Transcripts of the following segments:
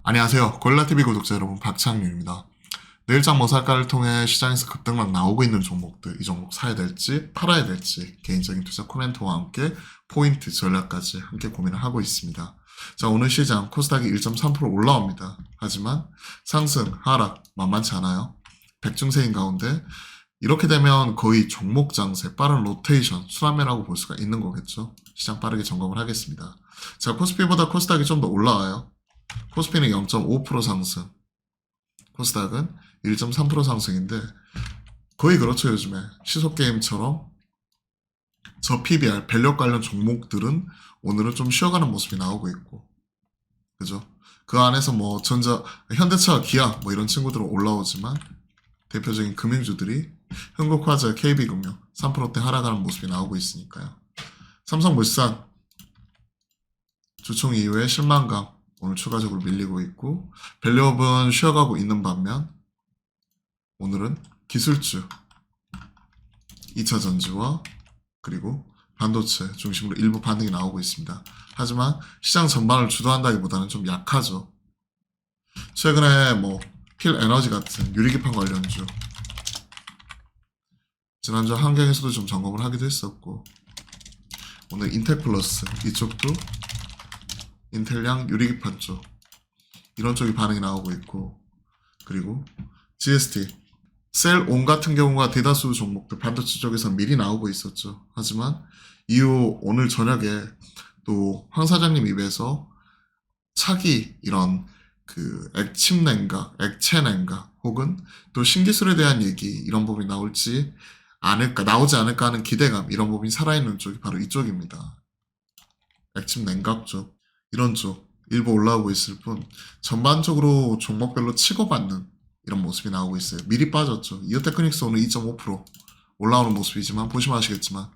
안녕하세요. 고릴라TV 구독자 여러분, 박창윤입니다. 내일장 모살가를 통해 시장에서 급등락 나오고 있는 종목들, 이 종목 사야 될지 팔아야 될지 개인적인 투자 코멘트와 함께 포인트 전략까지 함께 고민을 하고 있습니다. 자, 오늘 시장 코스닥이 1.3% 올라옵니다. 하지만 상승, 하락 만만치 않아요. 백중세인 가운데 이렇게 되면 거의 종목 장세, 빠른 로테이션, 순환매라고 볼 수가 있는 거겠죠. 시장 빠르게 점검을 하겠습니다. 자, 코스피보다 코스닥이 좀 더 올라와요. 코스피는 0.5% 상승, 코스닥은 1.3% 상승인데 거의 그렇죠. 요즘에 시소게임처럼 저 PBR, 밸류 관련 종목들은 오늘은 좀 쉬어가는 모습이 나오고 있고, 그죠? 그 안에서 뭐 현대차, 기아 뭐 이런 친구들은 올라오지만 대표적인 금융주들이 흥국화재, KB금융 3%대 하락하는 모습이 나오고 있으니까요. 삼성물산 주총 이후에 실망감 오늘 추가적으로 밀리고 있고, 밸류업은 쉬어가고 있는 반면 오늘은 기술주, 2차전지와 그리고 반도체 중심으로 일부 반등이 나오고 있습니다. 하지만 시장 전반을 주도한다기보다는 좀 약하죠. 최근에 뭐 필에너지 같은 유리기판 관련주, 지난주 한경에서도 좀 점검을 하기도 했었고, 오늘 인텔플러스 이쪽도 인텔량 유리기판 쪽 이런 쪽이 반응이 나오고 있고, 그리고 GST, 셀온 같은 경우가 대다수 종목들 반도체 쪽에서 미리 나오고 있었죠. 하지만 이후 오늘 저녁에 또 황 사장님 입에서 차기 이런 그 액침 냉각, 액체 냉각 혹은 또 신기술에 대한 얘기 이런 부분이 나오지 않을까 하는 기대감, 이런 부분이 살아있는 쪽이 바로 이쪽입니다. 액침 냉각 쪽, 이런 쪽 일부 올라오고 있을 뿐 전반적으로 종목별로 치고받는 이런 모습이 나오고 있어요. 미리 빠졌죠. 이어테크닉스 오늘 2.5% 올라오는 모습이지만 보시면 아시겠지만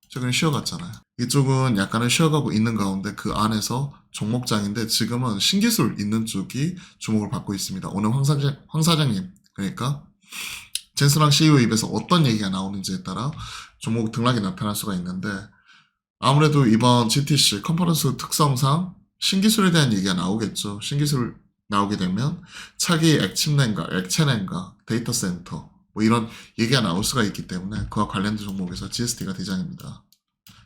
최근에 쉬어갔잖아요. 이쪽은 약간은 쉬어가고 있는 가운데 그 안에서 종목장인데 지금은 신기술 있는 쪽이 주목을 받고 있습니다. 오늘 황 사장님, 그러니까 젠스랑 CEO 입에서 어떤 얘기가 나오는지에 따라 종목 등락이 나타날 수가 있는데, 아무래도 이번 GTC 컨퍼런스 특성상 신기술에 대한 얘기가 나오겠죠. 신기술 나오게 되면 차기 액침 냉각, 액체 냉각, 데이터 센터 뭐 이런 얘기가 나올 수가 있기 때문에 그와 관련된 종목에서 GST가 대장입니다.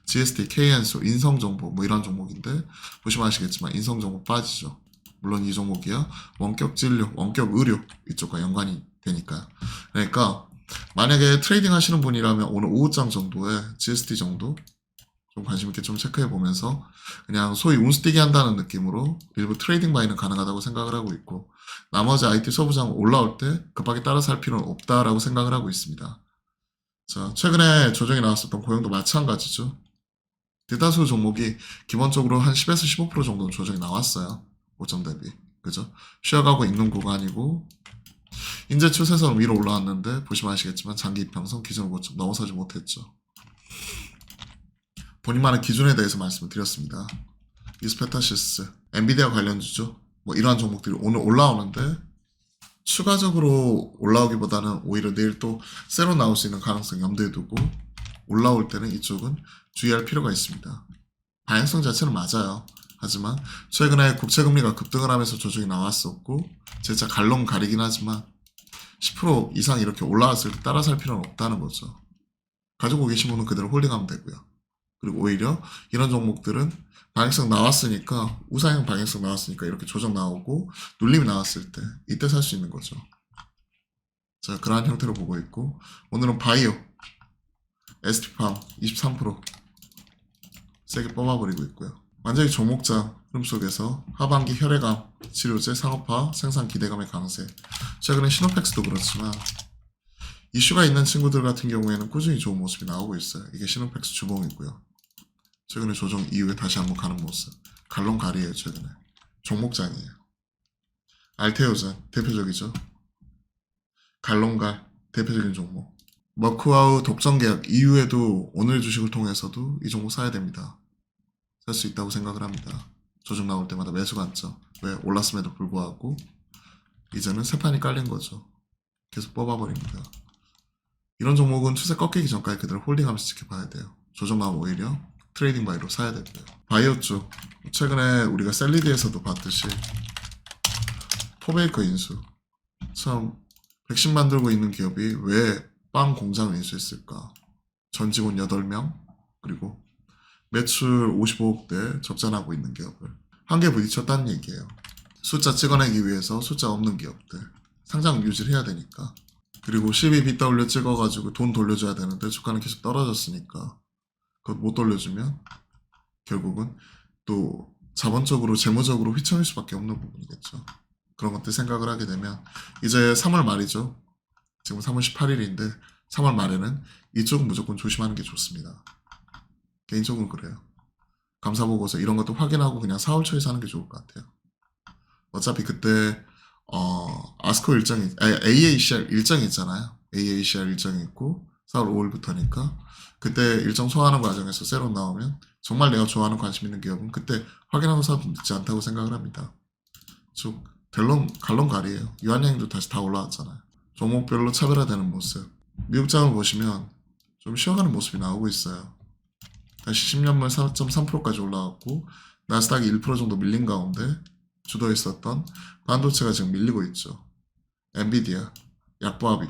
GST, KN소, 인성정보 뭐 이런 종목인데 보시면 아시겠지만 인성정보 빠지죠. 물론 이 종목이야 원격 진료, 원격 의료 이쪽과 연관이 되니까요. 그러니까 만약에 트레이딩 하시는 분이라면 오늘 오후장 정도에 GST 정도 좀 관심 있게 좀 체크해 보면서 그냥 소위 운스뛰기 한다는 느낌으로 일부 트레이딩 바이는 가능하다고 생각을 하고 있고, 나머지 IT 서부장 올라올 때 급하게 따라 살 필요는 없다라고 생각을 하고 있습니다. 자, 최근에 조정이 나왔었던 고용도 마찬가지죠. 대다수 종목이 기본적으로 한 10에서 15% 정도 조정이 나왔어요. 고점 대비. 그죠? 쉬어가고 있는 구간이고, 인제 추세선 위로 올라왔는데 보시면 아시겠지만 장기 이평선 기존 고점 넘어서지 못했죠. 본인만의 기준에 대해서 말씀을 드렸습니다. 이스페타시스, 엔비디아 관련주죠. 뭐 이러한 종목들이 오늘 올라오는데 추가적으로 올라오기보다는 오히려 내일 또 새로 나올 수 있는 가능성 염두에 두고 올라올 때는 이쪽은 주의할 필요가 있습니다. 방향성 자체는 맞아요. 하지만 최근에 국채금리가 급등을 하면서 조정이 나왔었고 진짜 갈롱 가리긴 하지만 10% 이상 이렇게 올라왔을 때 따라 살 필요는 없다는 거죠. 가지고 계신 분은 그대로 홀딩하면 되고요. 그리고 오히려 이런 종목들은 방향성 나왔으니까, 우상향 방향성 나왔으니까 이렇게 조정 나오고 눌림이 나왔을 때 이때 살 수 있는 거죠. 자, 그러한 형태로 보고 있고, 오늘은 바이오, ST팜 23% 세게 뽑아버리고 있고요. 완전히 종목장 흐름 속에서 하반기 혈액암 치료제 상업화 생산 기대감의 강세, 최근에 시노팩스도 그렇지만 이슈가 있는 친구들 같은 경우에는 꾸준히 좋은 모습이 나오고 있어요. 이게 시노팩스 주봉이고요. 최근에 조정 이후에 다시 한번 가는 모습. 갈롱가리에요, 최근에. 종목장이에요. 알테오젠, 대표적이죠. 갈롱갈, 대표적인 종목. 머크와우 독점 계약 이후에도 오늘 주식을 통해서도 이 종목 사야 됩니다. 살 수 있다고 생각을 합니다. 조정 나올 때마다 매수 관점. 왜? 올랐음에도 불구하고 이제는 세 판이 깔린 거죠. 계속 뽑아버립니다. 이런 종목은 추세 꺾이기 전까지 그대로 홀딩하면서 지켜봐야 돼요. 조정 나오면 오히려 트레이딩 바이로 사야 되고요. 바이오 쪽, 최근에 우리가 셀리드에서도 봤듯이 포베이커 인수. 참 백신 만들고 있는 기업이 왜 빵 공장을 인수했을까? 전 직원 8명, 그리고 매출 55억대 적자나고 있는 기업을 한개 부딪혔다는 얘기예요. 숫자 찍어내기 위해서 숫자 없는 기업들 상장 유지를 해야 되니까. 그리고 12BW 찍어가지고 돈 돌려줘야 되는데 주가는 계속 떨어졌으니까 그것 못 돌려주면 결국은 또 자본적으로 재무적으로 휘청일 수밖에 없는 부분이겠죠. 그런 것들 생각을 하게 되면 이제 3월 말이죠. 지금 3월 18일인데 3월 말에는 이쪽은 무조건 조심하는 게 좋습니다. 개인적으로 그래요. 감사보고서 이런 것도 확인하고 그냥 4월 초에 사는 게 좋을 것 같아요. 어차피 그때 아스코 일정이 AACR 일정이 있잖아요. AACR 일정이 있고 4월 5일부터니까 그때 일정 소화하는 과정에서 새로 나오면 정말 내가 좋아하는 관심 있는 기업은 그때 확인하고 사도 늦지 않다고 생각을 합니다. 즉 갈론갈이에요. 유한양도 다시 다 올라왔잖아요. 종목별로 차별화되는 모습. 미국장을 보시면 좀 쉬어가는 모습이 나오고 있어요. 다시 10년물 4.3%까지 올라왔고 나스닥이 1% 정도 밀린 가운데 주도에 있었던 반도체가 지금 밀리고 있죠. 엔비디아, 약보합이,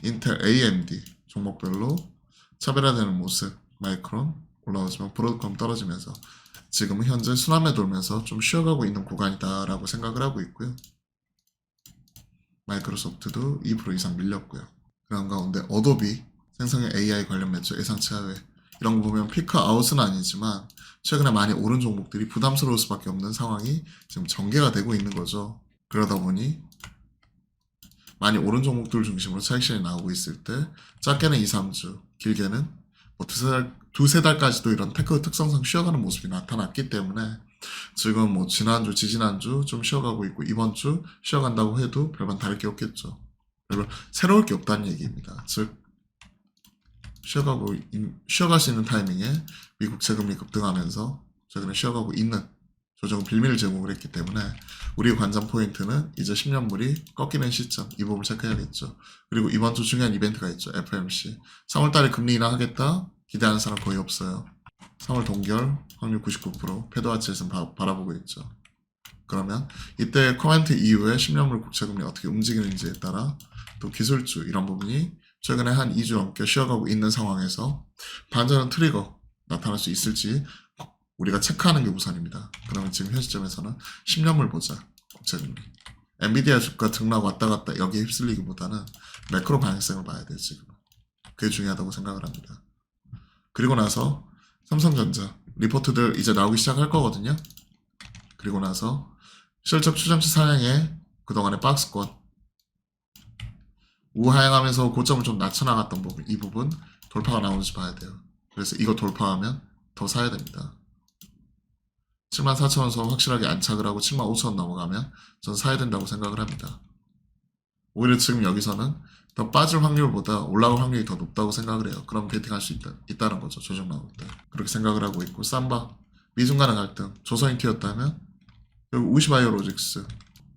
인텔, AMD 종목별로 차별화되는 모습. 마이크론 올라오지만 브로드컴 떨어지면서 지금은 현재 순환매 돌면서 좀 쉬어가고 있는 구간이다라고 생각을 하고 있고요. 마이크로소프트도 2% 이상 밀렸고요. 그런 가운데 어도비 생성형 AI 관련 매출 예상치 하회 이런 거 보면 피크아웃은 아니지만 최근에 많이 오른 종목들이 부담스러울 수밖에 없는 상황이 지금 전개가 되고 있는 거죠. 그러다 보니 많이 오른 종목들 중심으로 차익실이 나오고 있을 때 짧게는 2, 3주, 길게는 뭐 두세 달까지도 이런 테크 특성상 쉬어가는 모습이 나타났기 때문에 지금 뭐 지난주, 지지난주 좀 쉬어가고 있고 이번 주 쉬어간다고 해도 별반 다를 게 없겠죠. 별로 새로울 게 없다는 얘기입니다. 즉 쉬어갈 수 있는 타이밍에 미국 재금리 급등하면서 최근에 쉬어가고 있는 조정은 빌미를 제공을 했기 때문에 우리 관전 포인트는 이제 10년물이 꺾이는 시점 이 부분을 체크해야겠죠. 그리고 이번 주 중요한 이벤트가 있죠. FOMC 3월달에 금리 인하하겠다 기대하는 사람 거의 없어요. 3월 동결 확률 99% 패드와치에서는 바라보고 있죠. 그러면 이때 코멘트 이후에 10년물 국채금리 어떻게 움직이는지에 따라 또 기술주 이런 부분이 최근에 한 2주 넘게 쉬어가고 있는 상황에서 반전은 트리거 나타날 수 있을지 우리가 체크하는 게 우선입니다. 그러면 지금 현 시점에서는 10년물 보자. 국채금리. 엔비디아 주가 등락 왔다 갔다 여기에 휩쓸리기보다는 매크로 방향성을 봐야 돼요. 지금. 그게 중요하다고 생각을 합니다. 그리고 나서 삼성전자 리포트들 이제 나오기 시작할 거거든요. 그리고 나서 실적 추정치 상향에 그동안의 박스권 우하향하면서 고점을 좀 낮춰나갔던 부분 이 부분 돌파가 나오는지 봐야 돼요. 그래서 이거 돌파하면 더 사야 됩니다. 74,000원선 확실하게 안착을 하고 75,000원 넘어가면 전 사야 된다고 생각을 합니다. 오히려 지금 여기서는 더 빠질 확률보다 올라올 확률이 더 높다고 생각을 해요. 그럼 베팅할 수 있다는 거죠. 조정 나올 때. 그렇게 생각을 하고 있고 삼바 미중 간의 갈등 조선이 튀었다면 결국 우시바이오로직스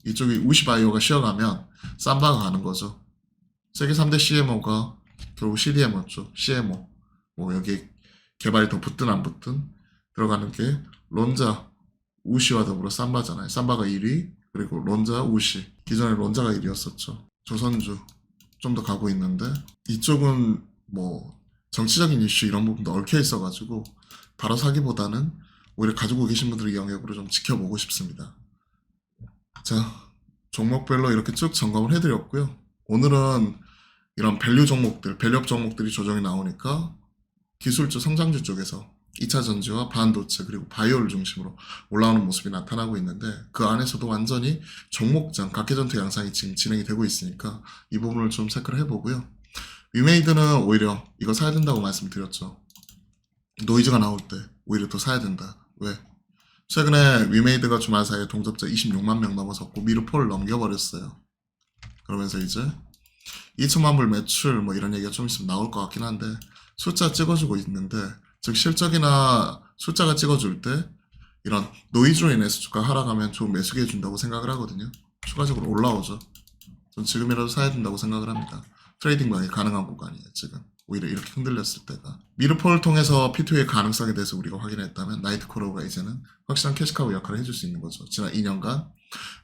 이쪽이 우시바이오가 쉬어가면 삼바가 가는 거죠. 세계 3대 CMO가 결국 CDMO죠. CMO 뭐 여기 개발이 더 붙든 안 붙든 들어가는 게 론자, 우시와 더불어 삼바잖아요. 삼바가 1위, 그리고 론자, 우시. 기존에 론자가 1위였었죠. 조선주 좀 더 가고 있는데 이쪽은 뭐 정치적인 이슈 이런 부분도 얽혀 있어가지고 바로 사기보다는 오히려 가지고 계신 분들의 영역으로 좀 지켜보고 싶습니다. 자, 종목별로 이렇게 쭉 점검을 해드렸고요. 오늘은 이런 밸류 종목들, 밸류업 종목들이 조정이 나오니까 기술주, 성장주 쪽에서 2차 전지와 반도체 그리고 바이오를 중심으로 올라오는 모습이 나타나고 있는데 그 안에서도 완전히 종목장 각계전투 양상이 지금 진행이 되고 있으니까 이 부분을 좀 체크를 해보고요. 위메이드는 오히려 이거 사야 된다고 말씀드렸죠. 노이즈가 나올 때 오히려 더 사야 된다. 왜? 최근에 위메이드가 주말 사이에 동접자 26만 명 넘어섰고 미르폴을 넘겨버렸어요. 그러면서 이제 2천만 불 매출 뭐 이런 얘기가 좀 있으면 나올 것 같긴 한데 숫자 찍어주고 있는데 즉 실적이나 숫자가 찍어줄 때 이런 노이즈로 인해서 주가 하락하면 좀 매수게 해준다고 생각을 하거든요. 추가적으로 올라오죠. 전 지금이라도 사야 된다고 생각을 합니다. 트레이딩 방이 가능한 구간이에요. 지금 오히려 이렇게 흔들렸을 때가 미르폴을 통해서 P2의 가능성에 대해서 우리가 확인했다면 나이트코로가 이제는 확실한 캐시카우 역할을 해줄 수 있는 거죠. 지난 2년간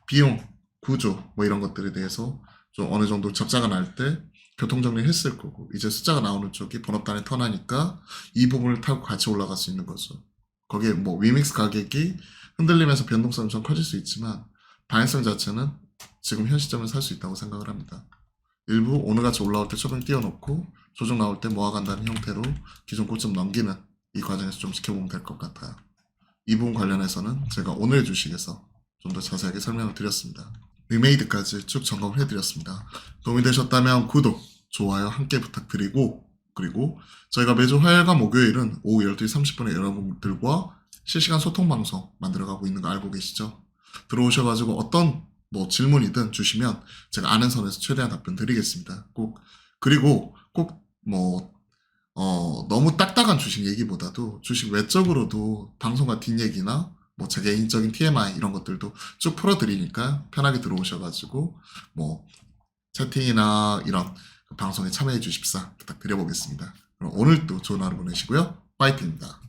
비용 구조 뭐 이런 것들에 대해서 좀 어느 정도 적자가 날 때 교통정리를 했을 거고 이제 숫자가 나오는 쪽이 번호단에 터나니까 이 부분을 타고 같이 올라갈 수 있는 거죠. 거기에 뭐 위믹스 가격이 흔들리면서 변동성이 좀 커질 수 있지만 방향성 자체는 지금 현 시점에 살 수 있다고 생각을 합니다. 일부 오늘같이 올라올 때 초빙 띄워놓고 조정 나올 때 모아간다는 형태로 기존 고점 넘기는 이 과정에서 좀 지켜보면 될 것 같아요. 이 부분 관련해서는 제가 오늘 주식에서 좀 더 자세하게 설명을 드렸습니다. 리메이드까지 쭉 점검을 해드렸습니다. 도움이 되셨다면 구독, 좋아요 함께 부탁드리고 그리고 저희가 매주 화요일과 목요일은 오후 12시 30분에 여러분들과 실시간 소통 방송 만들어가고 있는 거 알고 계시죠? 들어오셔가지고 어떤 뭐 질문이든 주시면 제가 아는 선에서 최대한 답변 드리겠습니다. 그리고 꼭 뭐 너무 딱딱한 주식 얘기보다도 주식 외적으로도 방송과 뒷얘기나 뭐 제 개인적인 TMI 이런 것들도 쭉 풀어드리니까 편하게 들어오셔가지고 뭐 채팅이나 이런 방송에 참여해 주십사 부탁드려보겠습니다. 그럼 오늘도 좋은 하루 보내시고요. 파이팅입니다.